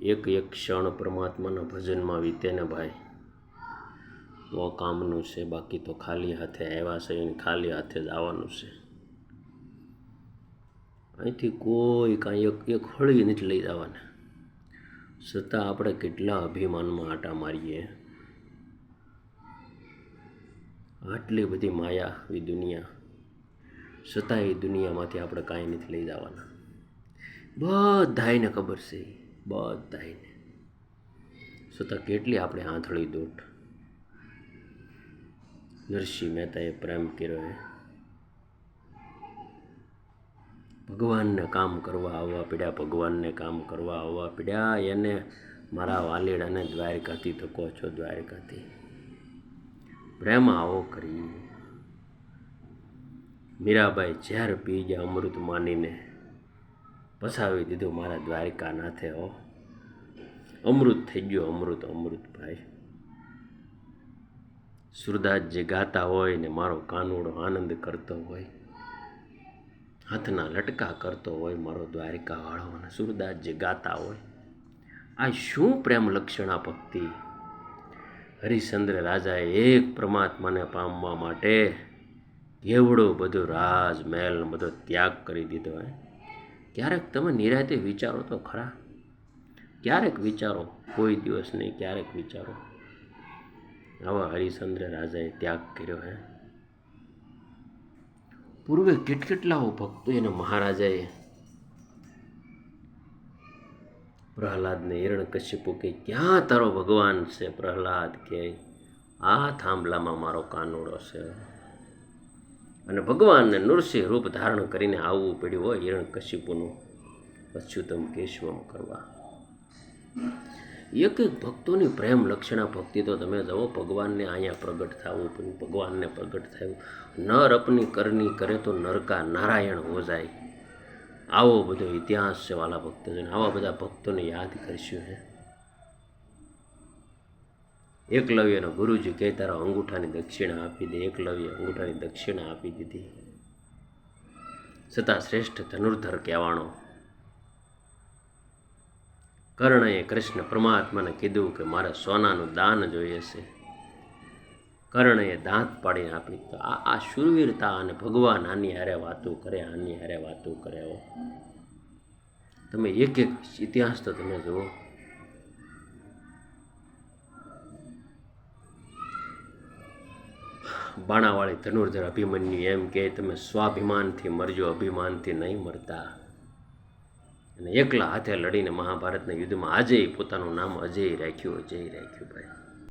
એક એક ક્ષણ પરમાત્માના ભજનમાં વીતે ને ભાઈ, તો કામનું છે. બાકી તો ખાલી હાથે આવ્યા છે અને ખાલી હાથે જ આવવાનું છે. અહીંથી કોઈ કાંઈ એક હળી નથી લઈ જવાના. છતાં આપણે કેટલા અભિમાનમાં આટા મારીએ. આટલી બધી માયા એ દુનિયા, છતાં એ દુનિયામાંથી આપણે કાંઈ નથી લઈ જવાના. બધાયને ખબર છે, બધાયને. છતાં કેટલી આપણે આંધળી દોટ. નરસિંહ મહેતાએ પ્રેમ કર્યો હે. ભગવાનને કામ કરવા આવવા પડ્યા, ભગવાનને કામ કરવા આવવા પડ્યા. એને મારા વાલીડાને દ્વારકાથી તો કહો છો, દ્વારકાથી પ્રેમ આવો કરી. મીરાબાઈ ઝેર પી ગયા અમૃત માનીને, પસાવી દીધું મારા દ્વારકા નાથે. હો, અમૃત થઈ ગયો, અમૃત. અમૃત ભાઈ સુરદાસ જે ગાતા હોય ને મારો કાનુડો આનંદ કરતો હોય, હાથના લટકા કરતો હોય મારો દ્વારિકા વાળો, અને સુરદાસ જે ગાતા હોય, આ શું પ્રેમ લક્ષણા ભક્તિ. હરિશ્ચંદ્ર રાજાએ એક પરમાત્માને પામવા માટે કેવડો બધો રાજમહેલ બધો ત્યાગ કરી દીધો. ક્યારેક તમે નિરાતે વિચારો તો ખરા, ક્યારેક વિચારો, કોઈ દિવસ નહીં, ક્યારેક વિચારો. આવા હરિશ્ચંદ્ર રાજાએ ત્યાગ કર્યો હે. પૂર્વે કેટલાઓ ભક્તો એને મહારાજાએ પ્રહલાદને હિરણ્યકશ્યપુ કે ક્યાં તારો ભગવાન છે પ્રહલાદ, કે આ થાંભલામાં મારો કાનુડો છે. અને ભગવાનને નૃસિંહ રૂપ ધારણ કરીને આવવું પડ્યું હોય હિરણ્યકશ્યપુનું અચ્યુતમ કેશવમ કરવા. એક એક ભક્તોની પ્રેમ લક્ષણા ભક્તિ તો તમે જુઓ. ભગવાનને અહીંયા પ્રગટ થવું પડ્યું, ભગવાનને પ્રગટ થયું. નર અપની કરની કરે તો નરકા નારાયણ હો જાય. આવો બધો ઇતિહાસ છે વાલા ભક્તોને. આવા બધા ભક્તોને યાદ કરશું. હે, એકલવ્યનો ગુરુજી કહે તારા અંગૂઠાની દક્ષિણા આપી દે. એકલવ્ય અંગૂઠાની દક્ષિણા આપી દીધી. છતાં શ્રેષ્ઠ ધનુર્ધર કહેવાનો. કર્ણએ કૃષ્ણ પરમાત્માને કીધું કે મારે સોનાનું દાન જોઈએ છે. કર્ણએ દાંત પાડીને આપી. તો આ શૂરવીરતા, અને ભગવાન આની હારે વાતું કરે, આની હારે વાતું કરે. તમે એક એક ઇતિહાસ તો તમે જુઓ. બાણાવાળી ધનુર્ધર અભિમન્યુ એમ કે તમે સ્વાભિમાનથી મરજો, અભિમાનથી નહીં મરતા. અને એકલા હાથે લડીને મહાભારતના યુદ્ધમાં આજે પોતાનું નામ અજય રાખ્યું, અજય રાખ્યું ભાઈ.